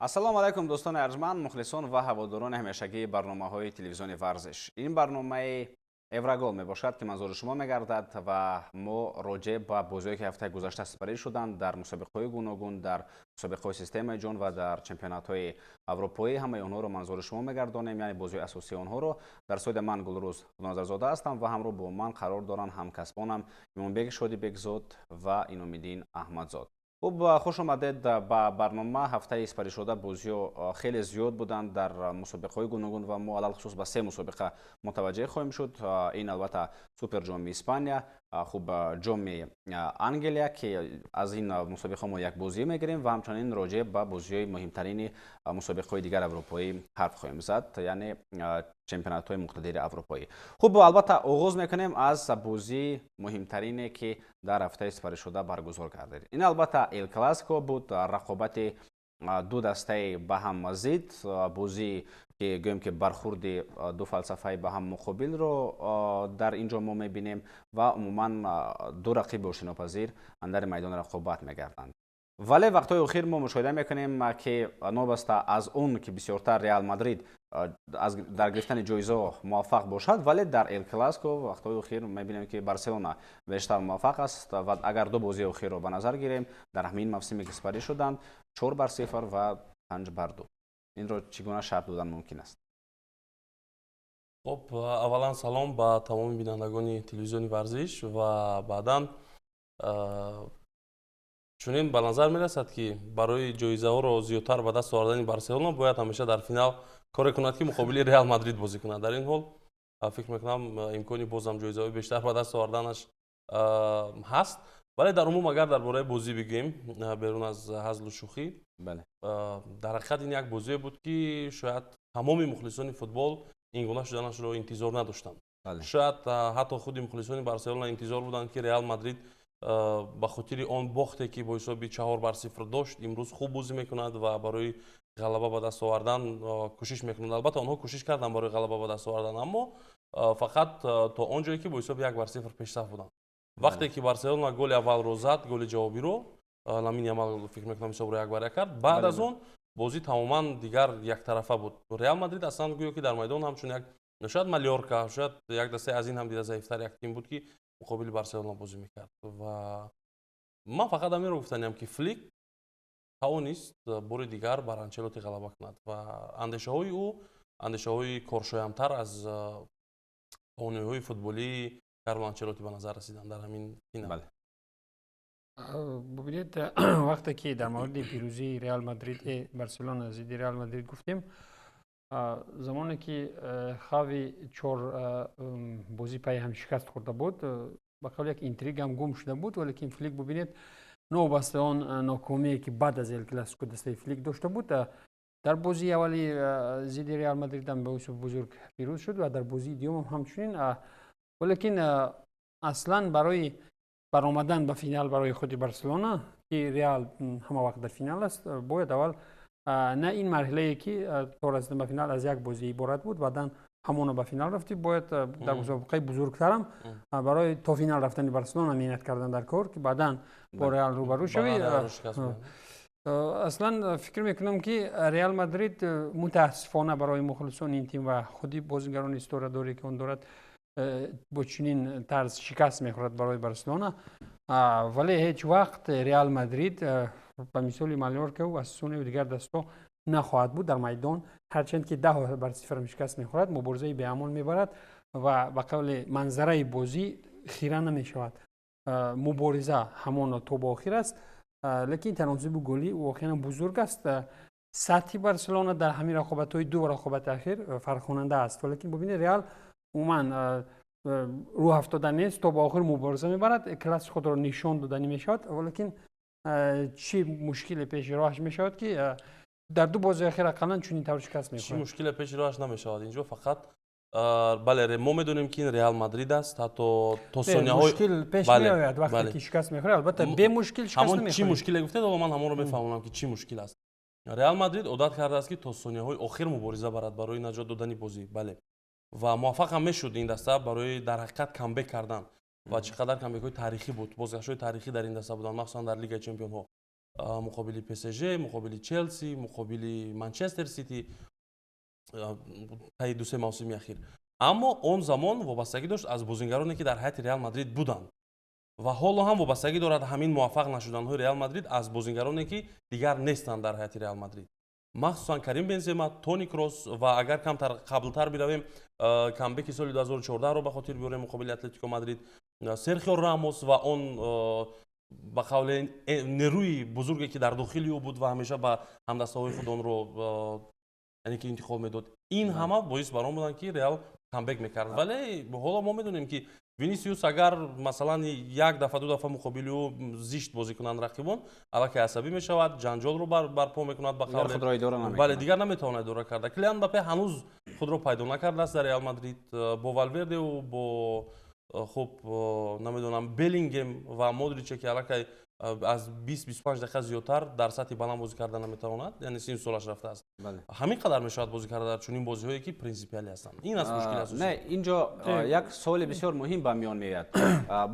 ассалому алайкум дӯстони арҷманд, мухлисон ва ҳаводорон ҳамешагии барномаҳои телевизиони варзиш. Ин барномаи Еврогол мебошад ки манзури шумо мегардад ва мо роҷеъ ба бозиҳое ки ҳафтаи гузашта сипарӣ шуданд дар мусобиқаҳои гуногун, дар мусобиқаҳои системаи ҷон ва дар чемпионатҳои аврупоӣ ҳамаи онҳоро манзури шумо мегардонем, яъне бозиҳои асосии онҳоро. Дар соида ман Гулрӯз Гулнозарзода ҳастам ва ҳамроҳ бо ман қарор доранд ҳамкасбонам Имонбек Шодибекзод ва Иномиддин Аҳмадзод. خب خوش آمدید به برنامه هفته اسپری شده بازی‌ها خیلی زیاد بودند در مسابقه‌های گوناگون و ما علل خصوص به سه مسابقه متوجه خواهیم شد. این البته سوپر جام اسپانیا، خوب جام انگلیا که از این مسابقه ما یک بازی میگیریم و همچنین راجع به بازی‌های مهمترین مسابقه‌های دیگر اروپایی حرف خواهیم زد، یعنی چمپیونات‌های مقتدر اروپایی. خب البته آغاز میکنیم از بازی مهمترینی که در هفته اسپری شده برگزار کردید. این البته ال کلاسیکو بود، رقابت دو دسته به هم زید، بازی که گویم که برخورد دو فلسفه به هم مقابل رو در اینجا ما میبینیم و عموما دو رقیب آشناپذیر اندر میدان رقابت میگردند. ولی وقتهای اخیر ما مشاهده میکنیم که نابسته از اون که بسیارتر ریال مادرید در گرفتن جایزه موفق باشد، ولی در ال کلاسیکو وقتهای اخیر میبینیم که بارسلونا بیشتر موفق است و اگر دو بازی اخیر رو به نظر گیریم در همین موسمی که سپری شدند 4-0 و 5-2. این رو چگونه شرط دادن ممکن است؟ خب اولا سلام با تمام بینندگان تلویزیونی ورزش و بعدا چنین به نظر میرسد که برای جایزه ها رو زیادتر به دست آوردن بارسلونا باید همیشه در فینال کار کند که مقابل ریال مادرید بازی کند. در این حال فکر میکنم امکانی بازم جایزه های بیشتر به دست آوردنش هست. ولی در عموم اگر درباره بازی بگیم بیرون از هزل و شوخی، بله، در حقیقت این یک بازی بود که شاید تمام مخلصان فوتبال این گونه شدنش رو انتظار نداشتند. بله. شاید حتی خود مخلصان بارسلونا انتظار بودند که ریال مادرید به خاطر آن باختی که با حساب 4-0 داشت امروز خوب بازی میکند و برای غلبه به دست آوردن کوشش میکنند. البته آنها کوشش کردند برای غلبه به دست آوردن، اما فقط تا آنجایی که با حساب 1-0 پیشرفت بودند. وقتی که بارسلونا گل اول رو زد، گل جوابی رو لامین یامال فکر میکنم حساب رو 1-1 کرد. بعد از اون بازی تماما دیگر یک طرفه بود. ریال مادرید اصلا گویا که در میدان همچون یک شاید مالیورکا، شاید یک دسته از این هم دیده ضعیفتر یک تیم بود که مقابل بارسلونا بازی میکرد. و من فقط همین رو گفتنیم که فلیک توانست بار دیگر بر انچلوتی غلبه کند و اندیشه های او اندیشه های کارشایمتر از توانایی‌های فوتبالی کارلو انچلوتی به نظر رسیدن در همین فینال. ببینید وقتی که در مورد پیروزی ریال مادرید بارسلونا ضد ریال مادرید گفتیم، زمانی که خاوی 4 بازی پای هم شکست خورده بود، به قول یک اینتریگ هم گم شده بود، ولی که فلیک ببینید نوبسته آن ناکامی که بعد از ال کلاسیکو دسته فلیک داشته بود، در بازی اولی ضد ریال مادرید هم به صورت بزرگ پیروز شد و در بازی دوم هم همچنین. ولیکن اصلا برای برآمدن به فینال برای خود بارسلونا که ریال همه وقت در فینال است، باید اول نه این مرحله که تا رسیدن به فینال از یک بازی عبارت بود، بعدا همون به فینال رفتی، باید در مسابقه بزرگتر هم برای تا فینال رفتن بارسلونا محنت کردن در کار که بعدا با ریال روبرو شوی. اصلا فکر میکنم که ریال مادرید متاسفانه برای مخلصان این تیم و خودی بازیگران استورداری که اون دارد با چنین طرز شکست میخورد برای بارسلونا. ولی هیچ وقت ریال مادرید به مثال مالیورکا و اساسون و دیگر دستا نخواهد بود در میدان، هرچند که 10-0 شکست میخورد، مبارزه به عمل میبرد و به قول منظره بازی خیره نمیشود. مبارزه همان تا با آخر است، لیکن تناسب گلی واقعا بزرگ است. سطح بارسلونا در همین رقابت‌های دو رقابت اخیر فرق کننده است، ولیکن ببینید ریال عموما رو افتاده نیست، تا با آخر مبارزه میبرد، کلاس خود را نشان دادنی میشود. ولیکن چی مشکل پیش روش میشود که در دو بازی اخیر اقلا چنین طور شکست میخورد. چی مشکل پیش روش نمیشود اینجا؟ فقط بله ما میدونیم که این ریال مادرید است، حتی تا ثانیه‌های مشکل پیش میآید وقتی که شکست میخوره. البته به مشکل شکست نمیخوره. چی مشکلی گفتید؟ من همون رو میفهمم که چی مشکل است. ریال مادرید عادت کرده است که تا ثانیه‌های آخر مبارزه برد برای نجات دادن بازی. بله، و موفق هم میشد این دسته برای در حقیقت کامبک کردن و چقدر کامبک های تاریخی بود، بازگشت های تاریخی در این دسته بودن، مخصوصا در لیگ چمپیون ها. مقابل PSG، مقابل چلسی، مقابل منچستر سیتی طی 2-3 موسم اخیر. اما اون زمان وابستگی داشت از بازیگرانی که در هیئت ریال مادرید بودند و حالا هم وابستگی دارد همین موفق نشدن‌های ریال مادرید از بازیگرانی که دیگر نیستند در هیئت ریال مادرید، مخصوصا کریم بنزما، تونی کروس و اگر کمتر قبلتر برویم کامبک سال 2014 رو به خاطر بیاریم مقابل اتلتیکو مادرید، سرخیو راموس و اون با قول نیروی بزرگی که در داخل او بود و همیشه با همدست‌های خود اون رو یعنی که انتخاب میداد، این همه باعث برام بودن که ریال کامبک میکرد. ولی حالا ما میدونیم که وینیسیوس اگر مثلا یک دفعه دو دفعه مقابل او زیشت بازی کنند رقیبان، الکی عصبی میشود، جنجال رو برپا میکند با قول خود را اداره نمیکند. بله دیگر نمیتونه اداره کرده. کلیان امباپه هنوز خود رو پیدا نکرده است در ریال مادرید، با والورده و با خب نمیدونم بلینگم و مودریچ که الکی از 20-25 دقیقه زیادتر در سطح بالا بازی کردن نمیتواند، یعنی 30 سالش رفته است. بله. همین قدر میشود بازی کرده در چنین بازی‌هایی که پرینسیپیالی هستند. این از مشکل اساسی. نه اینجا یک سوال بسیار مهم به میان میاد.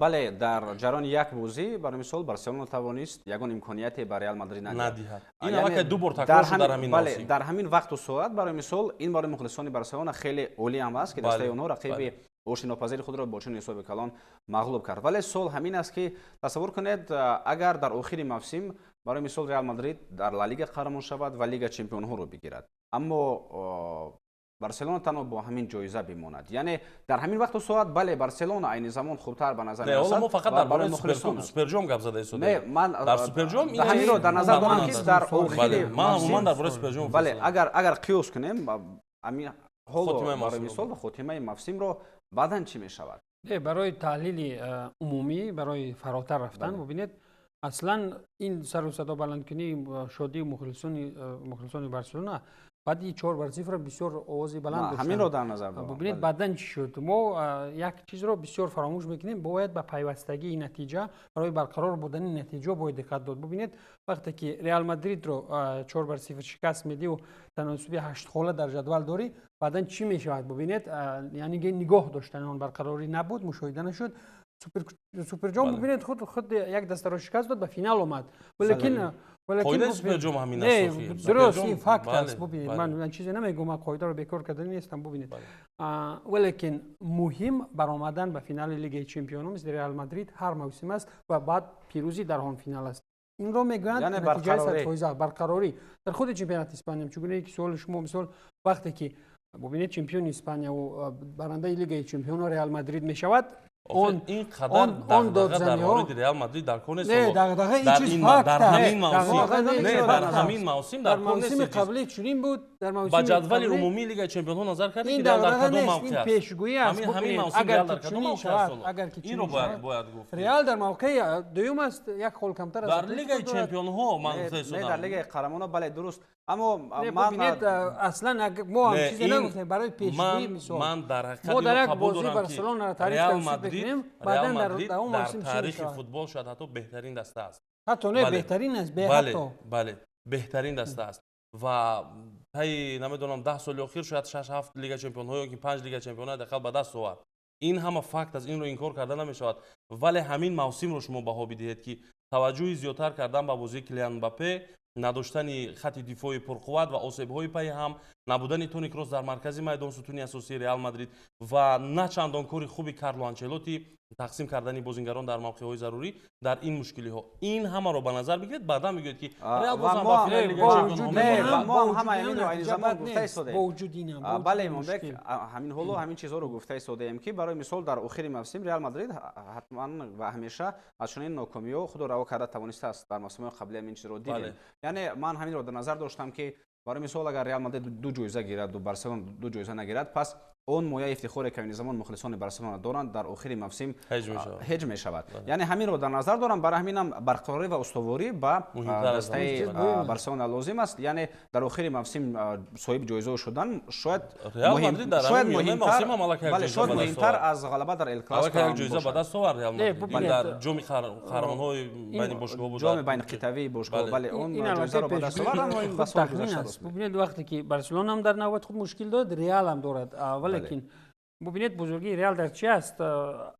بله در جریان یک بازی برای مثال بارسلونا توانست یگان امکانیتی برای ریال مادرید ندهد. این الکی دو بار تکرار شد در همین بله در همین وقت و ساعت برای مثال این برای مخلصان بارسلونا خیلی عالی هم است که دسته اونها رقیب اوشناپذیر خود را با چنین حساب کلان مغلوب کرد. ولی سوال همین است که تصور کنید اگر در آخر موسم برای مثال ریال مادرید در لالیگا قهرمان شود و لیگ چمپیون ها رو بگیرد، اما بارسلونا تنها با همین جایزه بماند، یعنی در همین وقت و ساعت بله بارسلونا این زمان خوبتر به نظر میاد. نه ما فقط درباره سوپر جام گپ زده ایم. نه من در سوپر جام این همین رو در نظر دارم که در آخر من درباره سوپر جام بله اگر قیاس کنیم همین حالا برای مثال خاتمه موسم رو بعداً چی می شود؟ برای تحلیل عمومی برای فراتر رفتن ببینید اصلا این سر و صدا بلند کنی شادی مخلصان بارسلونا بعد این 4-0 بسیار آوازی بلند داشتن. همین رو در نظر دارم. ببینید بعداً چی شد؟ ما یک چیز رو بسیار فراموش میکنیم، باید به پیوستگی این نتیجه برای برقرار بودن این نتیجه باید دقت داد. ببینید وقتی که ریال مادرید رو 4-0 شکست میدی و تناسبی 8 خاله در جدول داری، بعداً چی میشود؟ ببینید یعنی نگاه داشتن اون برقراری نبود، مشاهده نشد. سوپر جام ببینید خود یک دسته رو شکست داد، به فینال اومد. ولیکن قاعده سوپر جام همین است. درست این فکت است. ببینید من چیزی نمیگم، قاعده رو بیکار کردن نیستم. ببینید ولیکن مهم برآمدن به فینال لیگ چمپیونان مثل ریال مادرید هر موسم است و بعد پیروزی در آن فینال است. این رو میگویند یعنی نتیجه برقراری در خود چمپیونات اسپانیا. چگونه یک سوال شما مثال وقتی که ببینید چمپیون اسپانیا و برنده لیگ چمپیونان ریال مادرید میشود، این قدر دغدغه در مورد ریال مادرید در کار نیست. نه دغدغه این چیز فکت در همین موسم در موسم قبلی چنین بود. در موسم با جدول عمومی لیگ چمپیون‌ها نظر کردیم که ریال در کدام موقع است. این پیشگویی است. همین موسم اگر در کدام موقع است. این رو باید گفت. ریال در موقع دوم است، یک خال کمتر است. در لیگ چمپیون‌ها من نه در لیگ قهرمانان بله درست، اما ببینید اصلا ما هم چیزی نگفتیم برای پیشگویی مثال. من در حقیقت ما در یک قبول بازی دارم بارسلونا را تعریف کردیم، بعداً در اون موسم تاریخ فوتبال شاید حتی بهترین دسته است. حتی نه بهترین است، بله بهترین دسته است و طی نمیدونم 10 سال اخیر شاید 6-7 لیگ چمپیون‌ها یا 5 لیگ چمپیون‌ها دقیقاً به دست آورد. این همه فکت از این رو انکار کرده نمی‌شود. ولی همین موسم رو شما بها بدهید که توجهی زیادتر کردن به بازی کلیان امباپه، نداشتن خط دفاعی پرقوت و آسیب‌های پای هم، نبودن تونی کروس در مرکز میدان ستون اساسی ریال مادرید و نه چندان کاری خوبی کارلو آنچلوتی تقسیم کردن بازیگران در موقع‌های ضروری در این مشکلی‌ها. این همه رو به نظر بگیرید بعدا میگید که ریال باز هم با فینال لیگ چمپیون‌ها ما هم همین رو این زمان گفته ایستاده. با وجود اینم بله مبارک همین حالا همین چیزها رو گفته ایستاده ایم که برای مثال در آخر موسم ریال مادرید حتما و همیشه از چنین ناکامی‌ها خود را رها کرده توانسته است. در موسم قبلی این چیز رو دیدیم. یعنی من همین رو در نظر داشتم که برای مثال اگر ریال مادرید دو جایزه گیرد و بارسلونا دو جایزه نگیرد، پس اون مویه افتخاری که این زمان مخلصان بارسلونا دارند در آخر موسم هج می شود. یعنی همین رو در نظر دارم، برای همینم برقراری و استواری با دسته بارسلونا لازم است. یعنی در آخر موسم صاحب جایزه شدن شاید مهمتر از غلبه در ال کلاسیکو یک جایزه به دست آورد ریال مادرید در جام قهرمان‌های بین باشگاه‌ها بود، جام بین قطبی باشگاه. بله اون جایزه رو به دست آورد. اما این بسیار گذشته. ببینید وقتی که بارسلونا هم در نوبت خود مشکل داد، ریال هم دارد. ولیکن ببینید بزرگی ریال در چی است؟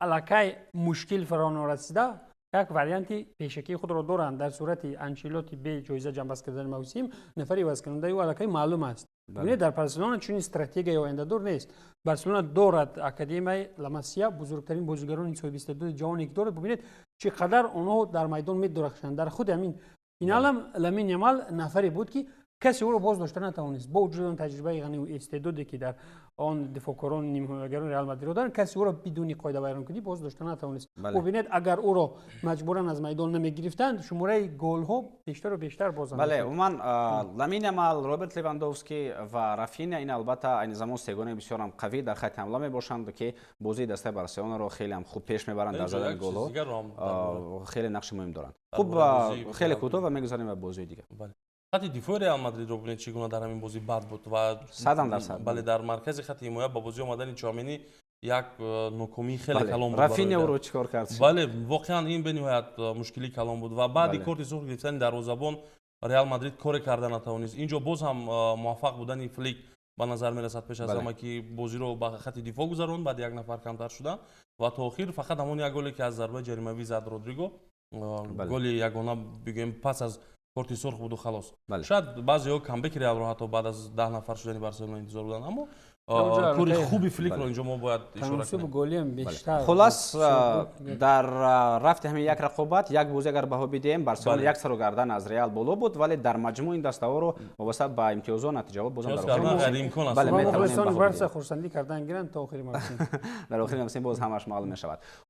الکی مشکل فرا نرسیده یک وریانتی پیشکی خود را دارند در صورت انچیلوتی به جایزه جنبست کردن موسم نفری عوض کننده او الکی معلوم است. ببینید در بارسلونا چنین استراتژی آینده دار نیست. بارسلونا دارد اکادمی لاماسیا بزرگترین بازیگران این سال 22 جهانی که دارد. ببینید چقدر آنها در میدان می‌درخشند. در خود همین فینال هم لامین یامال نفری بود که کسی او را باز داشته نتوانست. با وجود آن تجربه غنی و استعدادی که در آن دفاعکاران نیمه‌گران رئال مادرید دارند، کسی او را بدون قاعده بیان کنی باز داشته نتوانست. ببینید اگر او را مجبورا از میدان نمیگرفتند شماره گل ها بیشتر و بیشتر باز بله عموما لامین یامال، روبرت لواندوفسکی و رافینیا این البته این زمان سگانه بسیار هم قوی در خط حمله میباشند که بازی دسته بارسلونا رو خیلی هم خوب پیش میبرند در زدن گل ها. خیلی نقش مهم دارند. خوب خیلی کوتاه و میگذاریم به بازی دیگه. خط دفاع رئال مادرید رو ببینید چگونه در همین بازی بد بود و 100%. بله در مرکز خط حمایت با بازی آمدن چامینی یک ناکامی خیلی کلان بود. رافینیا رو چیکار کرد؟ بله واقعا این به نهایت مشکلی کلان بود و بعد کارت سرخ گرفتن دروازه‌بان رئال مادرید کار کردن نتوانست. اینجا باز هم موفق بودن فلیک به نظر میرسد پیش از همه که بازی رو به خط دفاع گذارون، بعد یک نفر کمتر شدن و تا آخر فقط همون یک گلی که از ضربه جریمه‌ای زد رودریگو گل یگانه بگیم پس از کارت سرخ بود و خلاص. شاید بعضی‌ها کامبک رئال رو حتی بعد از 10 نفر شدن بارسلونا انتظار بودن، اما کار خوبی فلیک رو اینجا ما باید اشاره کنیم. گلی هم بیشتر. خلاص در رفت همین یک رقابت یک بازی اگر بها بدیم بارسلونا یک سر و گردن از رئال بالا بود، ولی در مجموع این دسته رو وابسته به امتیاز و نتیجه بازم در غیر امکان است. بله مخلصان بارسا خورسندی کردن گیرن تا آخر موسم. در آخر موسم باز همش معلوم می شود.